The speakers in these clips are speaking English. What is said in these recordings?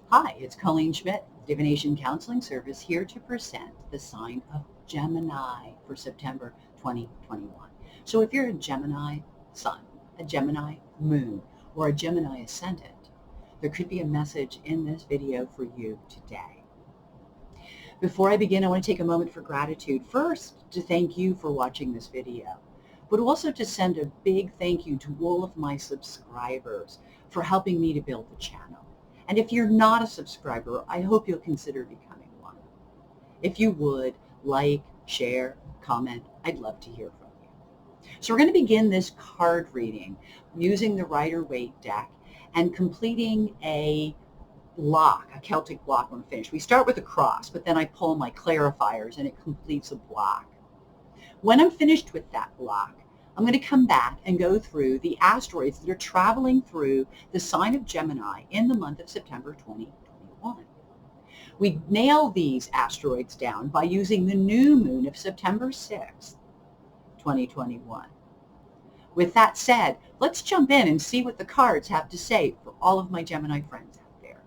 Hi, it's Colleen Schmidt, Divination Counseling Service, here to present the sign of Gemini for September 2021. So if you're a Gemini Sun, a Gemini Moon, or a Gemini Ascendant, there could be a message in this video for you today. Before I begin, I want to take a moment for gratitude. First, to thank you for watching this video, but also to send a big thank you to all of my subscribers for helping me to build the channel. And if you're not a subscriber, I hope you'll consider becoming one. If you would, like, share, comment, I'd love to hear from you. So we're going to begin this card reading using the Rider Waite Deck and completing a block, a Celtic block when finished. We start with a cross, but then I pull my clarifiers and it completes a block. When I'm finished with that block, I'm going to come back and go through the asteroids that are traveling through the sign of Gemini in the month of September 2021. We nail these asteroids down by using the new moon of September 6th, 2021. With that said, let's jump in and see what the cards have to say for all of my Gemini friends out there.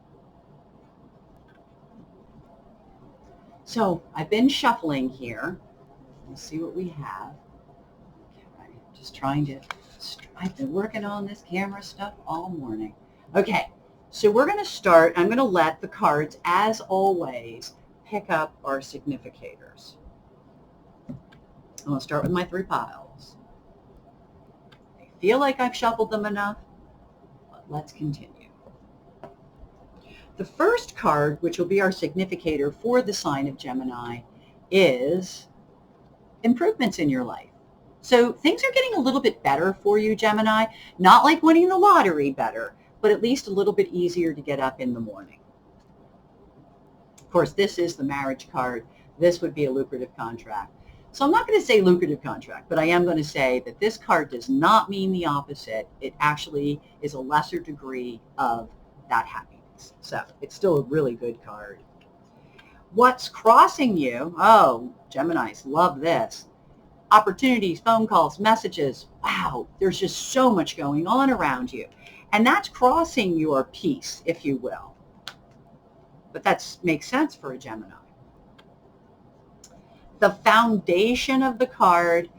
So I've been shuffling here. Let's see what we have. Just trying to, I've been working on this camera stuff all morning. Okay, so we're going to start. I'm going to let the cards, as always, pick up our significators. I'm going to start with my three piles. I feel like I've shuffled them enough, but let's continue. The first card, which will be our significator for the sign of Gemini, is improvements in your life. So things are getting a little bit better for you, Gemini. Not like winning the lottery better, but at least a little bit easier to get up in the morning. Of course, this is the marriage card. This would be a lucrative contract. So I'm not going to say lucrative contract, but I am going to say that this card does not mean the opposite. It actually is a lesser degree of that happiness. So it's still a really good card. What's crossing you? Oh, Geminis love this. Opportunities, phone calls, messages. Wow, there's just so much going on around you. And that's crossing your peace, if you will. But that makes sense for a Gemini. The foundation of the card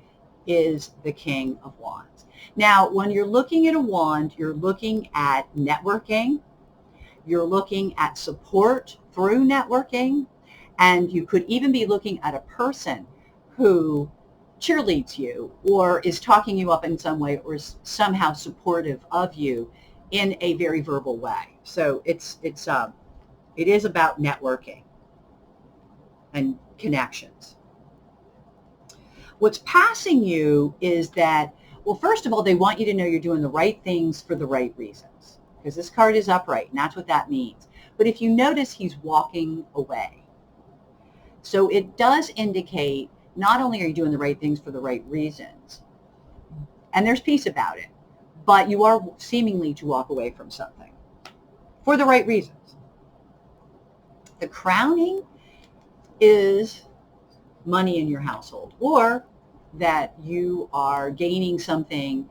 is the King of Wands. Now, when you're looking at a wand, you're looking at networking. You're looking at support through networking. And you could even be looking at a person who cheerleads you or is talking you up in some way or is somehow supportive of you in a very verbal way. So it is about networking and connections. What's passing you is that, well, first of all, they want you to know you're doing the right things for the right reasons, because this card is upright, and that's what that means. But if you notice, he's walking away. So it does indicate not only are you doing the right things for the right reasons, and there's peace about it, but you are seemingly to walk away from something for the right reasons. The crowning is money in your household, or that you are gaining something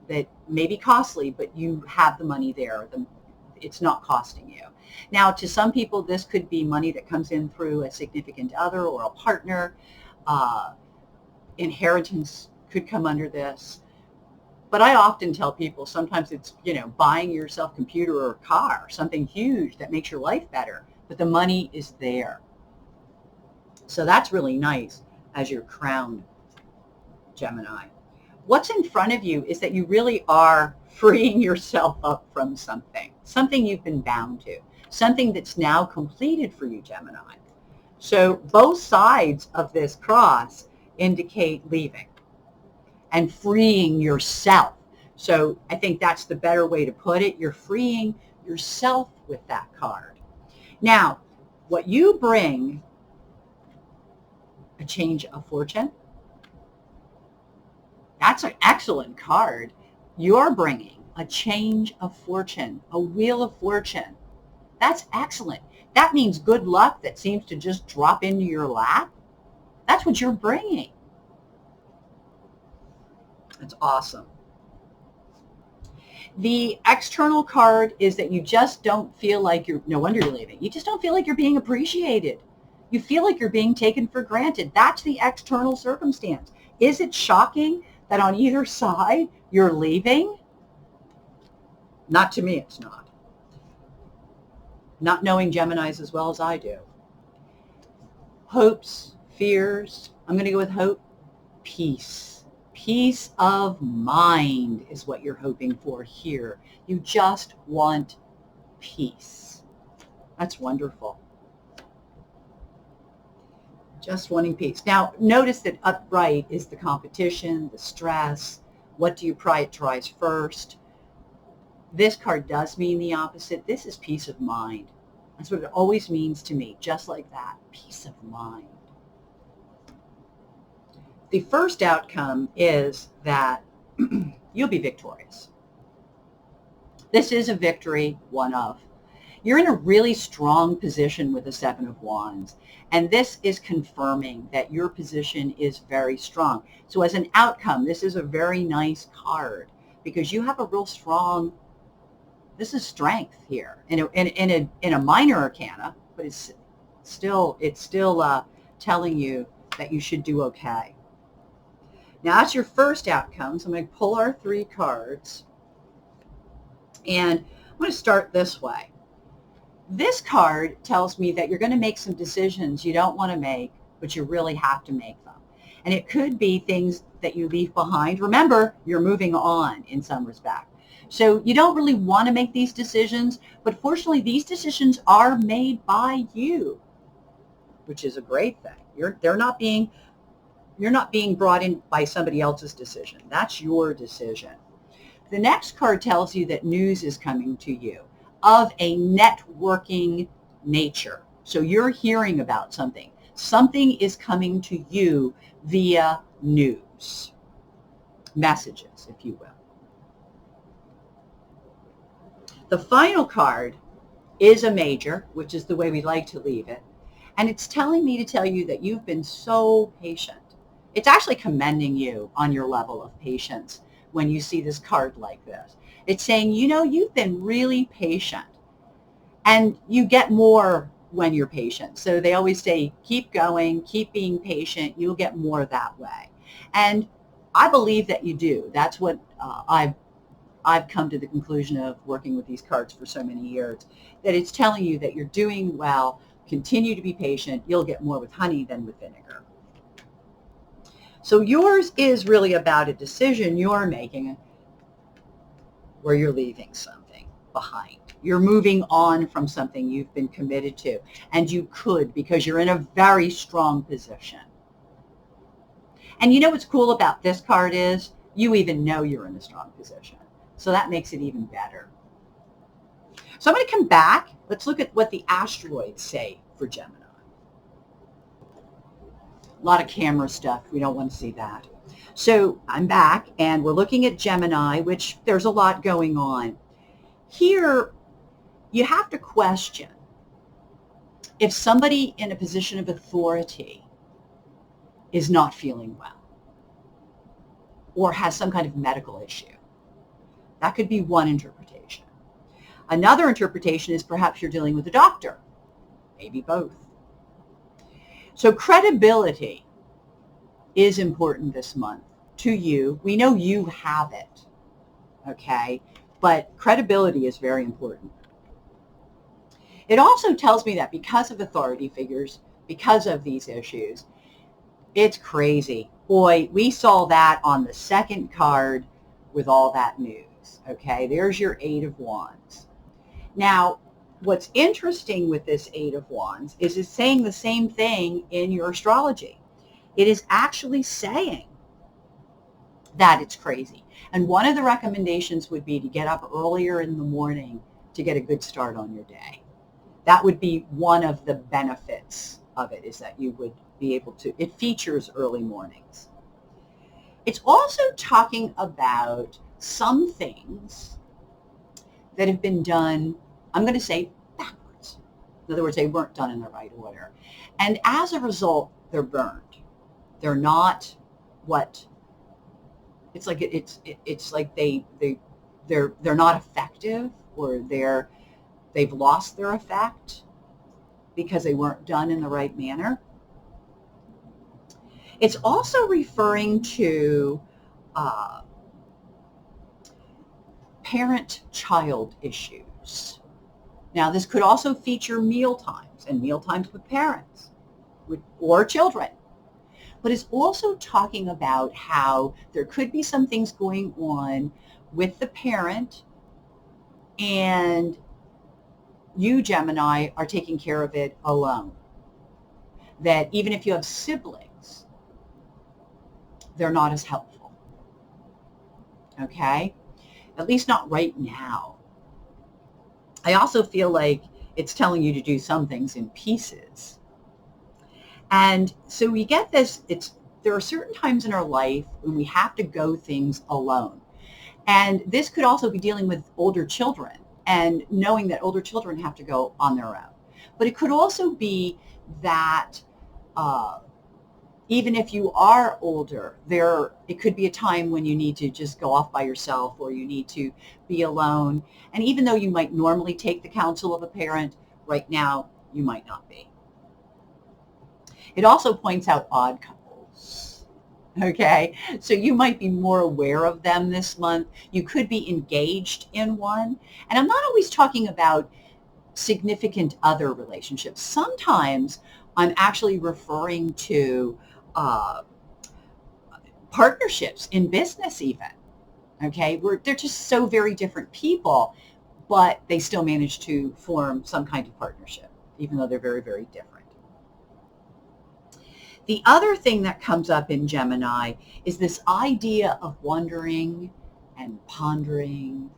that may be costly, but you have the money there. It's not costing you. Now, to some people, this could be money that comes in through a significant other or a partner. Inheritance could come under this. But I often tell people sometimes it's, buying yourself a computer or a car, something huge that makes your life better, but the money is there. So that's really nice as your crowned Gemini. What's in front of you is that you really are freeing yourself up from something you've been bound to, something that's now completed for you, Gemini. So both sides of this cross indicate leaving and freeing yourself. So I think that's the better way to put it. You're freeing yourself with that card. Now, what you bring, a change of fortune, that's an excellent card. You're bringing a change of fortune, a wheel of fortune. That's excellent. That means good luck that seems to just drop into your lap. That's what you're bringing. That's awesome. The external card is that you just don't feel like you're, no wonder you're leaving. You just don't feel like you're being appreciated. You feel like you're being taken for granted. That's the external circumstance. Is it shocking that on either side you're leaving? Not to me, it's not. Not knowing Geminis as well as I do. Hopes, fears. I'm going to go with hope. Peace. Peace of mind is what you're hoping for here. You just want peace. That's wonderful. Just wanting peace. Now, notice that upright is the competition, the stress. What do you prioritize first? This card does mean the opposite. This is peace of mind. That's what it always means to me, just like that, peace of mind. The first outcome is that you'll be victorious. This is a victory, one of. You're in a really strong position with the Seven of Wands, and this is confirming that your position is very strong. So as an outcome, this is a very nice card because you have a real strong, this is strength here in a minor arcana, but it's still telling you that you should do okay. Now that's your first outcome. So I'm going to pull our 3 cards, and I'm going to start this way. This card tells me that you're going to make some decisions you don't want to make, but you really have to make them. And it could be things that you leave behind. Remember, you're moving on in some respect. So you don't really want to make these decisions, but fortunately these decisions are made by you, which is a great thing. You're not being brought in by somebody else's decision. That's your decision. The next card tells you that news is coming to you of a networking nature. So you're hearing about something. Something is coming to you via news, messages, if you will. The final card is a major, which is the way we like to leave it. And it's telling me to tell you that you've been so patient. It's actually commending you on your level of patience when you see this card like this. It's saying, you know, you've been really patient. And you get more when you're patient. So they always say, keep going, keep being patient. You'll get more that way. And I believe that you do. That's what I've come to the conclusion of working with these cards for so many years, that it's telling you that you're doing well, continue to be patient, you'll get more with honey than with vinegar. So yours is really about a decision you're making where you're leaving something behind. You're moving on from something you've been committed to, and you could because you're in a very strong position. And you know what's cool about this card is you even know you're in a strong position. So that makes it even better. So I'm going to come back. Let's look at what the asteroids say for Gemini. A lot of camera stuff. We don't want to see that. So I'm back, and we're looking at Gemini, which there's a lot going on. Here, you have to question if somebody in a position of authority is not feeling well or has some kind of medical issue. That could be one interpretation. Another interpretation is perhaps you're dealing with a doctor, maybe both. So credibility is important this month to you. We know you have it, okay? But credibility is very important. It also tells me that because of authority figures, because of these issues, it's crazy. Boy, we saw that on the second card with all that news, okay? There's your 8 of Wands. Now, what's interesting with this 8 of Wands is it's saying the same thing in your astrology. It is actually saying that it's crazy. And one of the recommendations would be to get up earlier in the morning to get a good start on your day. That would be one of the benefits of it, is that you would be able to, it features early mornings. It's also talking about some things that have been done, I'm going to say backwards. In other words, they weren't done in the right order. And as a result, they're burned. They're not what, it's like they they're not effective, or they've lost their effect because they weren't done in the right manner. It's also referring to parent-child issues. Now, this could also feature meal times and meal times with parents or children. But it's also talking about how there could be some things going on with the parent, and you, Gemini, are taking care of it alone. That even if you have siblings, they're not as helpful. Okay? At least not right now. I also feel like it's telling you to do some things in pieces. And so we get this, there are certain times in our life when we have to go things alone. And this could also be dealing with older children and knowing that older children have to go on their own. But it could also be that even if you are older, it could be a time when you need to just go off by yourself, or you need to be alone. And even though you might normally take the counsel of a parent, right now you might not be. It also points out odd couples. Okay, so you might be more aware of them this month. You could be engaged in one. And I'm not always talking about significant other relationships. Sometimes I'm actually referring to partnerships in business even. Okay, they're just so very different people, but they still manage to form some kind of partnership, even though they're very, very different. The other thing that comes up in Gemini is this idea of wondering and pondering.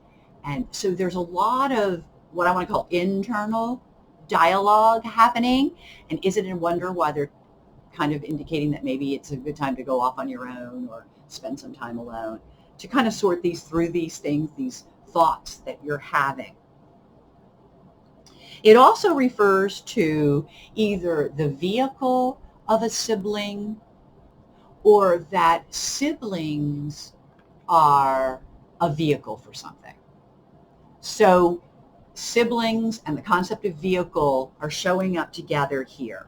And so there's a lot of what I want to call internal dialogue happening. And is it a wonder why they're kind of indicating that maybe it's a good time to go off on your own or spend some time alone to kind of sort through these things, these thoughts that you're having. It also refers to either the vehicle of a sibling, or that siblings are a vehicle for something. So siblings and the concept of vehicle are showing up together here.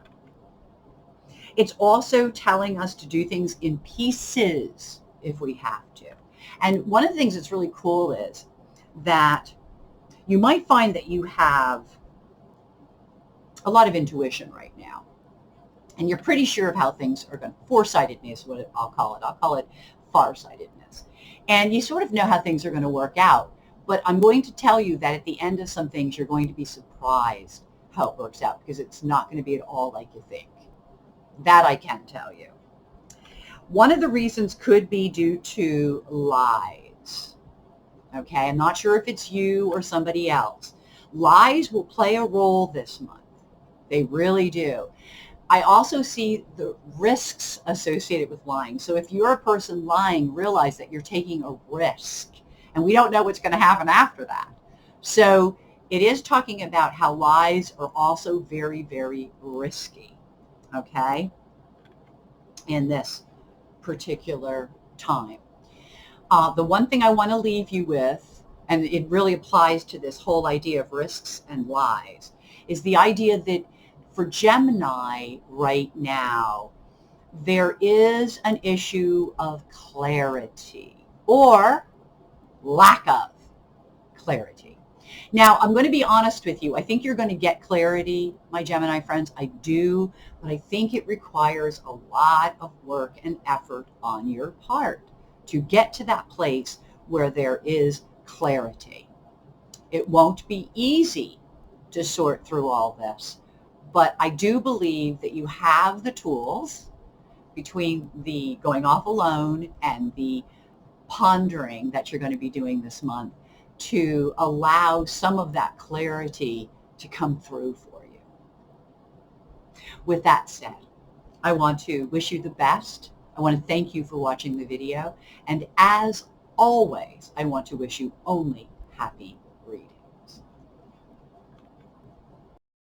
It's also telling us to do things in pieces if we have to. And one of the things that's really cool is that you might find that you have a lot of intuition right now. And you're pretty sure of how things are going. Foresightedness is what I'll call it. I'll call it farsightedness. And you sort of know how things are going to work out. But I'm going to tell you that at the end of some things, you're going to be surprised how it works out, because it's not going to be at all like you think. That I can tell you. One of the reasons could be due to lies. Okay, I'm not sure if it's you or somebody else. Lies will play a role this month. They really do. I also see the risks associated with lying. So if you're a person lying, realize that you're taking a risk, and we don't know what's going to happen after that. So it is talking about how lies are also very, very risky, okay, in this particular time. The one thing I want to leave you with, and it really applies to this whole idea of risks and lies, is the idea that for Gemini right now, there is an issue of clarity or lack of clarity. Now, I'm going to be honest with you. I think you're going to get clarity, my Gemini friends. I do, but I think it requires a lot of work and effort on your part to get to that place where there is clarity. It won't be easy to sort through all this, but I do believe that you have the tools, between the going off alone and the pondering that you're going to be doing this month, to allow some of that clarity to come through for you. With that said, I want to wish you the best. I want to thank you for watching the video. And as always, I want to wish you only happy